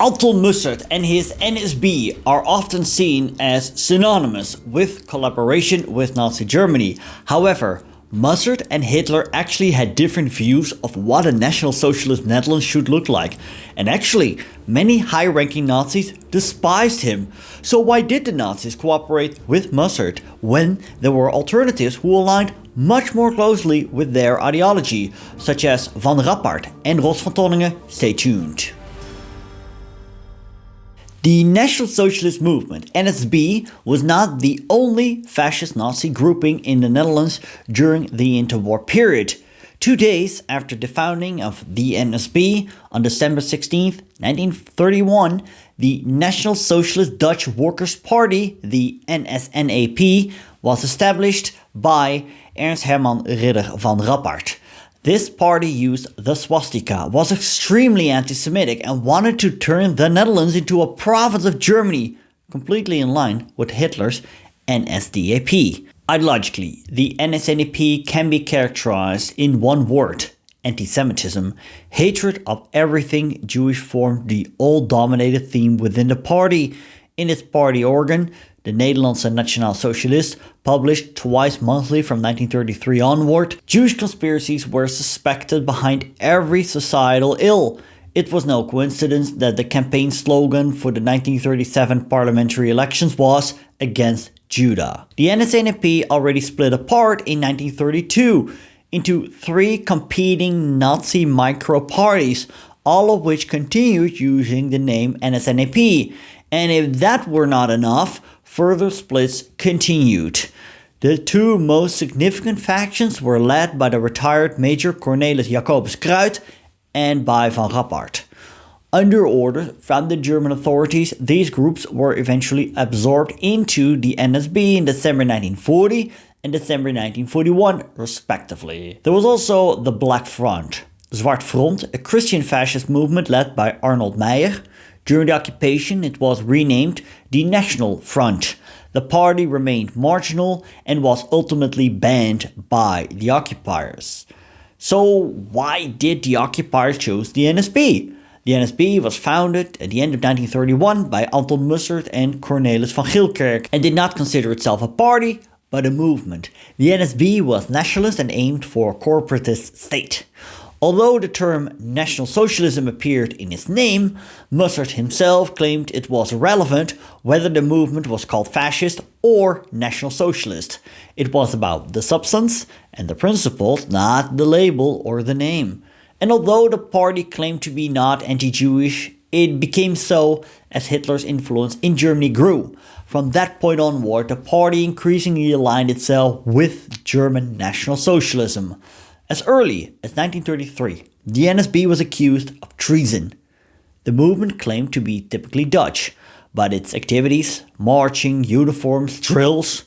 Anton Mussert and his NSB are often seen as synonymous with collaboration with Nazi Germany. However, Mussert and Hitler actually had different views of what a National Socialist Netherlands should look like. And actually, many high-ranking Nazis despised him. So why did the Nazis cooperate with Mussert when there were alternatives who aligned much more closely with their ideology, such as Van Rappard and Rost van Tonningen? Stay tuned. The National Socialist Movement, NSB, was not the only fascist Nazi grouping in the Netherlands during the interwar period. 2 days after the founding of the NSB, on December 16, 1931, the National Socialist Dutch Workers' Party, the NSNAP, was established by Ernst Herman Ridder van Rappard. This party used the swastika, was extremely anti-Semitic and wanted to turn the Netherlands into a province of Germany, completely in line with Hitler's NSDAP. Ideologically, the NSNAP can be characterized in one word: anti-Semitism. Hatred of everything Jewish formed the all-dominated theme within the party. In its party organ, the Nederlandse Nationaal Socialist, published twice monthly from 1933 onward, Jewish conspiracies were suspected behind every societal ill. It was no coincidence that the campaign slogan for the 1937 parliamentary elections was "Against Judah." The NSNAP already split apart in 1932 into 3 competing Nazi micro-parties, all of which continued using the name NSNAP. And if that were not enough, further splits continued. The 2 most significant factions were led by the retired Major Cornelis Jacobus Kruit and by Van Rappard. Under orders from the German authorities, these groups were eventually absorbed into the NSB in December 1940 and December 1941, respectively. There was also the Black Front, Zwart Front, a Christian fascist movement led by Arnold Meijer. During the occupation, it was renamed the National Front. The party remained marginal and was ultimately banned by the occupiers. So why did the occupiers choose the NSB? The NSB was founded at the end of 1931 by Anton Mussert and Cornelis van Gilkerk and did not consider itself a party, but a movement. The NSB was nationalist and aimed for a corporatist state. Although the term National Socialism appeared in its name, Mussert himself claimed it was irrelevant whether the movement was called fascist or National Socialist. It was about the substance and the principles, not the label or the name. And although the party claimed to be not anti-Jewish, it became so as Hitler's influence in Germany grew. From that point onward, the party increasingly aligned itself with German National Socialism. As early as 1933, the NSB was accused of treason. The movement claimed to be typically Dutch, but its activities, marching, uniforms, drills,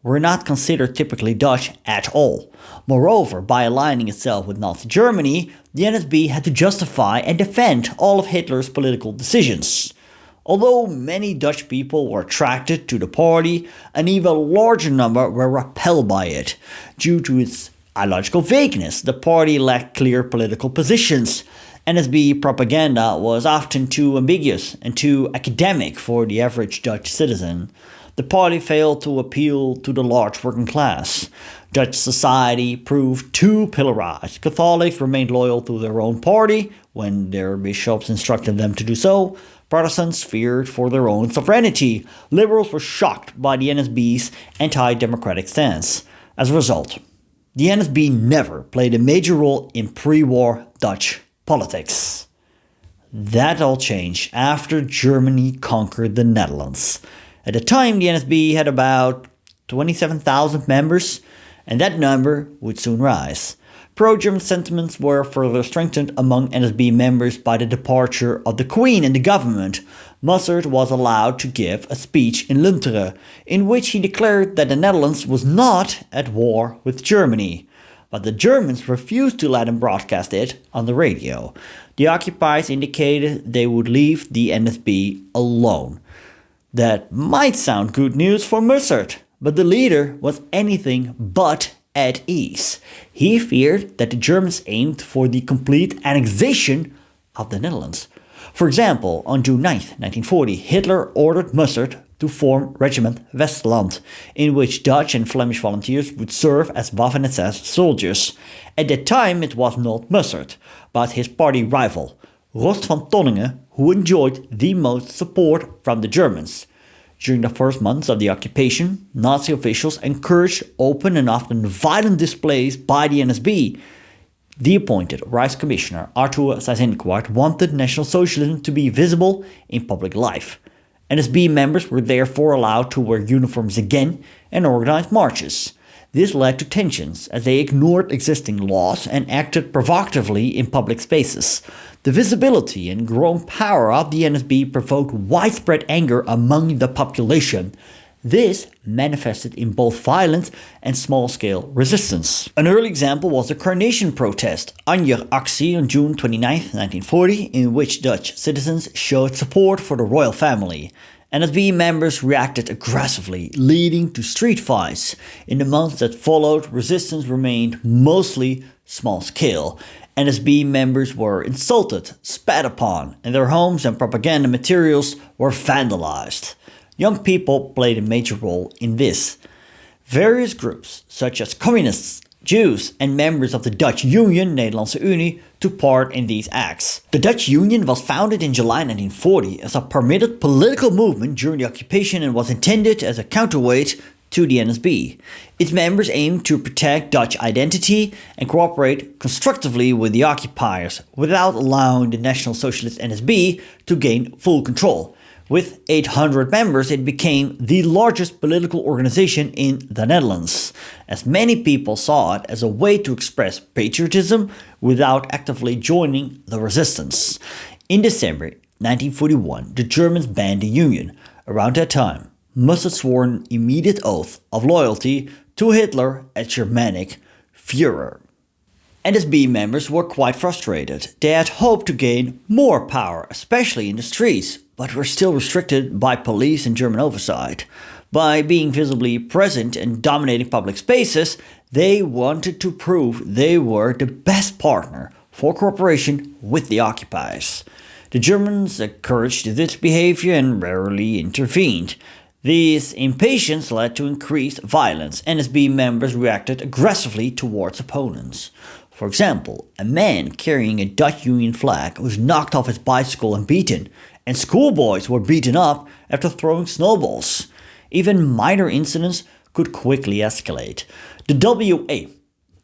were not considered typically Dutch at all. Moreover, by aligning itself with Nazi Germany, the NSB had to justify and defend all of Hitler's political decisions. Although many Dutch people were attracted to the party, an even larger number were repelled by it. Due to its ideological vagueness, the party lacked clear political positions. NSB propaganda was often too ambiguous and too academic for the average Dutch citizen. The party failed to appeal to the large working class. Dutch society proved too pillarized. Catholics remained loyal to their own party when their bishops instructed them to do so. Protestants feared for their own sovereignty. Liberals were shocked by the NSB's anti-democratic stance. As a result, the NSB never played a major role in pre-war Dutch politics. That all changed after Germany conquered the Netherlands. At the time, the NSB had about 27,000 members, and that number would soon rise. Pro-German sentiments were further strengthened among NSB members by the departure of the Queen and the government. Mussert was allowed to give a speech in Lunteren, in which he declared that the Netherlands was not at war with Germany. But the Germans refused to let him broadcast it on the radio. The occupiers indicated they would leave the NSB alone. That might sound good news for Mussert, but the leader was anything but at ease. He feared that the Germans aimed for the complete annexation of the Netherlands. For example, on June 9, 1940, Hitler ordered Mussert to form Regiment Westland, in which Dutch and Flemish volunteers would serve as Waffen-SS soldiers. At that time it was not Mussert, but his party rival, Rost van Tonningen, who enjoyed the most support from the Germans. During the first months of the occupation, Nazi officials encouraged open and often violent displays by the NSB. The appointed Reichscommissioner Arthur Seyss-Inquart wanted National Socialism to be visible in public life. NSB members were therefore allowed to wear uniforms again and organize marches. This led to tensions as they ignored existing laws and acted provocatively in public spaces. The visibility and growing power of the NSB provoked widespread anger among the population. This manifested in both violence and small-scale resistance. An early example was the Carnation Protest, Anjer-actie on June 29, 1940, in which Dutch citizens showed support for the royal family. NSB members reacted aggressively, leading to street fights. In the months that followed, resistance remained mostly small-scale. NSB members were insulted, spat upon, and their homes and propaganda materials were vandalized. Young people played a major role in this. Various groups, such as communists, Jews, and members of the Dutch Union, Nederlandse Unie, took part in these acts. The Dutch Union was founded in July 1940 as a permitted political movement during the occupation and was intended as a counterweight to the NSB. Its members aimed to protect Dutch identity and cooperate constructively with the occupiers without allowing the National Socialist NSB to gain full control. With 800 members, it became the largest political organization in the Netherlands, as many people saw it as a way to express patriotism without actively joining the resistance. In December 1941, the Germans banned the Union. Around that time, Mussert swore an immediate oath of loyalty to Hitler as Germanic Führer. NSB members were quite frustrated. They had hoped to gain more power, especially in the streets, but were still restricted by police and German oversight. By being visibly present and dominating public spaces, they wanted to prove they were the best partner for cooperation with the occupiers. The Germans encouraged this behavior and rarely intervened. This impatience led to increased violence. NSB members reacted aggressively towards opponents. For example, a man carrying a Dutch Union flag was knocked off his bicycle and beaten, and schoolboys were beaten up after throwing snowballs. Even minor incidents could quickly escalate. The WA,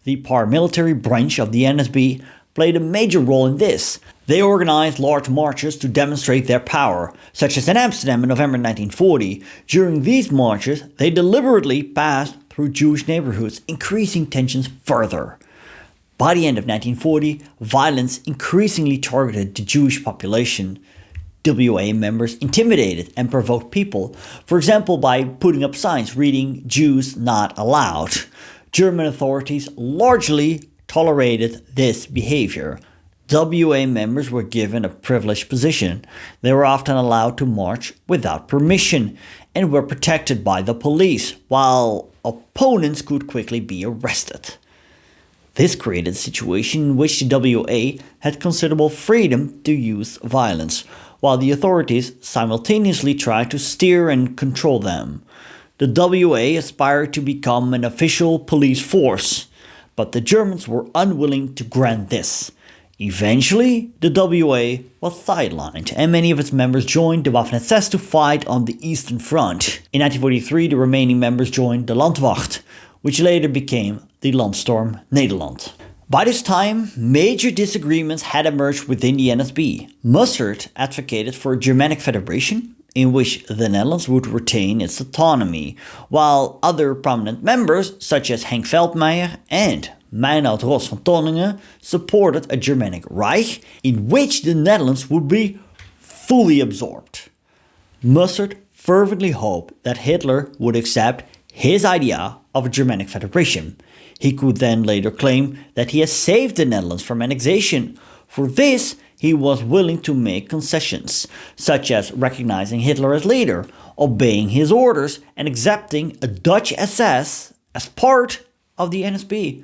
the paramilitary branch of the NSB, played a major role in this. They organized large marches to demonstrate their power, such as in Amsterdam in November 1940. During these marches, they deliberately passed through Jewish neighborhoods, increasing tensions further. By the end of 1940, violence increasingly targeted the Jewish population. WA members intimidated and provoked people, for example by putting up signs reading "Jews not allowed." German authorities largely tolerated this behavior. WA members were given a privileged position. They were often allowed to march without permission and were protected by the police, while opponents could quickly be arrested. This created a situation in which the WA had considerable freedom to use violence, while the authorities simultaneously tried to steer and control them. The WA aspired to become an official police force, but the Germans were unwilling to grant this. Eventually, the WA was sidelined, and many of its members joined the Waffen-SS to fight on the Eastern Front. In 1943, the remaining members joined the Landwacht, which later became the Landstorm Nederland. By this time, major disagreements had emerged within the NSB. Mussert advocated for a Germanic federation, in which the Netherlands would retain its autonomy, while other prominent members, such as Henk Veldmeijer and Meinoud Rost van Tonningen, supported a Germanic Reich, in which the Netherlands would be fully absorbed. Mussert fervently hoped that Hitler would accept his idea of a Germanic federation. He could then later claim that he had saved the Netherlands from annexation. For this, he was willing to make concessions, such as recognizing Hitler as leader, obeying his orders, and accepting a Dutch SS as part of the NSB.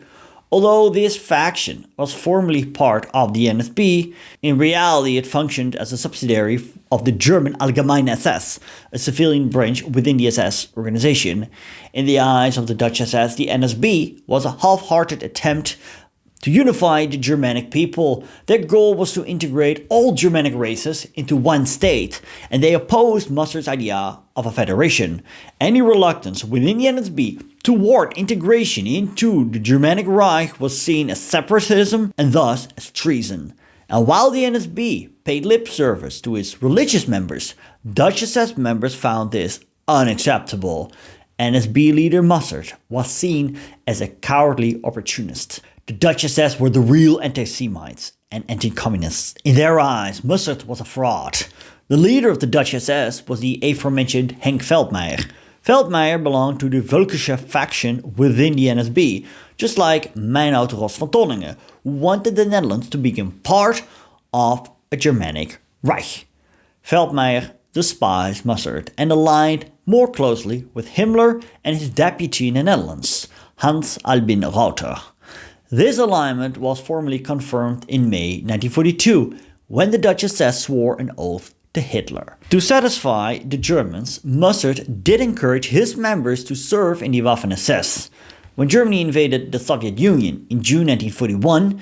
Although this faction was formerly part of the NSB, in reality it functioned as a subsidiary of the German Allgemeine SS, a civilian branch within the SS organization. In the eyes of the Dutch SS, the NSB was a half-hearted attempt to unify the Germanic people. Their goal was to integrate all Germanic races into one state, and they opposed Mussert's idea of a federation. Any reluctance within the NSB toward integration into the Germanic Reich was seen as separatism and thus as treason. And while the NSB paid lip service to its religious members, Dutch SS members found this unacceptable. NSB leader Mussert was seen as a cowardly opportunist. The Dutch SS were the real anti-Semites and anti-communists. In their eyes, Mussert was a fraud. The leader of the Dutch SS was the aforementioned Henk Veldmayer. Veldmayer belonged to the Völkische faction within the NSB, just like Meinoud Rost van Tonningen, who wanted the Netherlands to become part of a Germanic Reich. Veldmayer despised Mussert and aligned more closely with Himmler and his deputy in the Netherlands, Hans Albin Rauter. This alignment was formally confirmed in May 1942, when the Dutch SS swore an oath to Hitler. To satisfy the Germans, Mussert did encourage his members to serve in the Waffen-SS. When Germany invaded the Soviet Union in June 1941,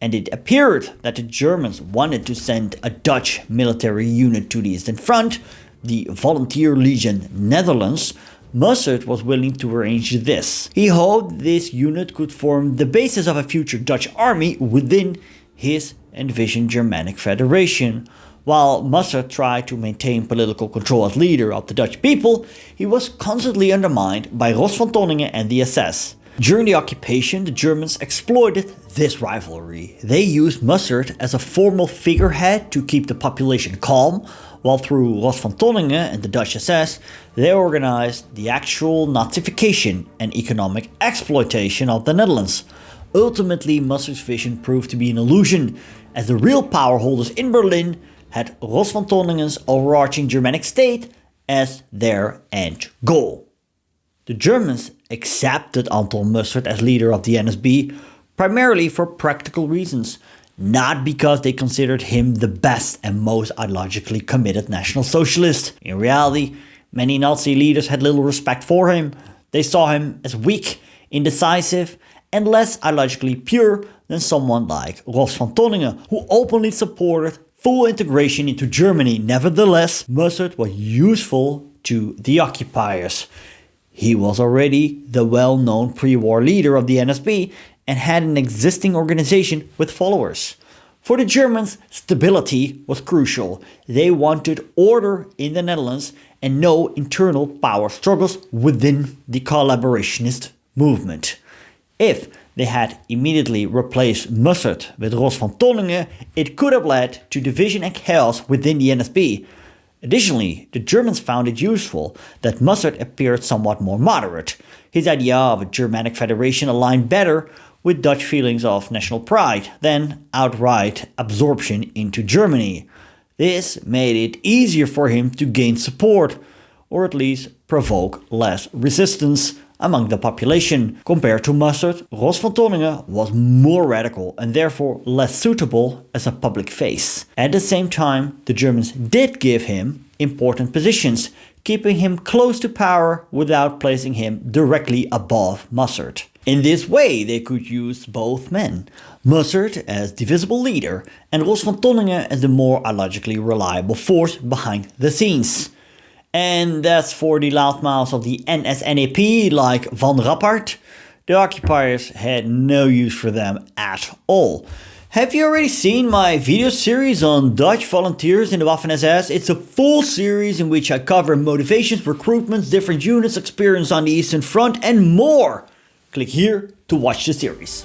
and it appeared that the Germans wanted to send a Dutch military unit to the Eastern Front, the Volunteer Legion Netherlands, Mussert was willing to arrange this. He hoped this unit could form the basis of a future Dutch army within his envisioned Germanic Federation. While Mussert tried to maintain political control as leader of the Dutch people, he was constantly undermined by Rost van Tonningen and the SS. During the occupation, the Germans exploited this rivalry. They used Mussert as a formal figurehead to keep the population calm, while through Rost van Tonningen and the Dutch SS, they organized the actual Nazification and economic exploitation of the Netherlands. Ultimately, Mussert's vision proved to be an illusion, as the real power holders in Berlin had Rost van Tonningen's overarching Germanic state as their end goal. The Germans accepted Anton Mussert as leader of the NSB primarily for practical reasons, not because they considered him the best and most ideologically committed National Socialist. In reality, many Nazi leaders had little respect for him. They saw him as weak, indecisive, and less ideologically pure than someone like Rost van Tonningen, who openly supported full integration into Germany. Nevertheless, Mussert was useful to the occupiers. He was already the well-known pre-war leader of the NSB and had an existing organization with followers. For the Germans, stability was crucial. They wanted order in the Netherlands and no internal power struggles within the collaborationist movement. If they had immediately replaced Mussert with Rost van Tonningen, it could have led to division and chaos within the NSB. Additionally, the Germans found it useful that Mussert appeared somewhat more moderate. His idea of a Germanic federation aligned better with Dutch feelings of national pride than outright absorption into Germany. This made it easier for him to gain support, or at least provoke less resistance among the population. Compared to Mussert, Rost van Tonningen was more radical and therefore less suitable as a public face. At the same time, the Germans did give him important positions, keeping him close to power without placing him directly above Mussert. In this way, they could use both men, Mussert as divisible leader and Rost van Tonningen as the more ideologically reliable force behind the scenes. And as for the loudmouths of the NSNAP like Van Rappard, the occupiers had no use for them at all. Have you already seen my video series on Dutch volunteers in the Waffen-SS? It's a full series in which I cover motivations, recruitments, different units, experience on the Eastern Front and more. Click here to watch the series.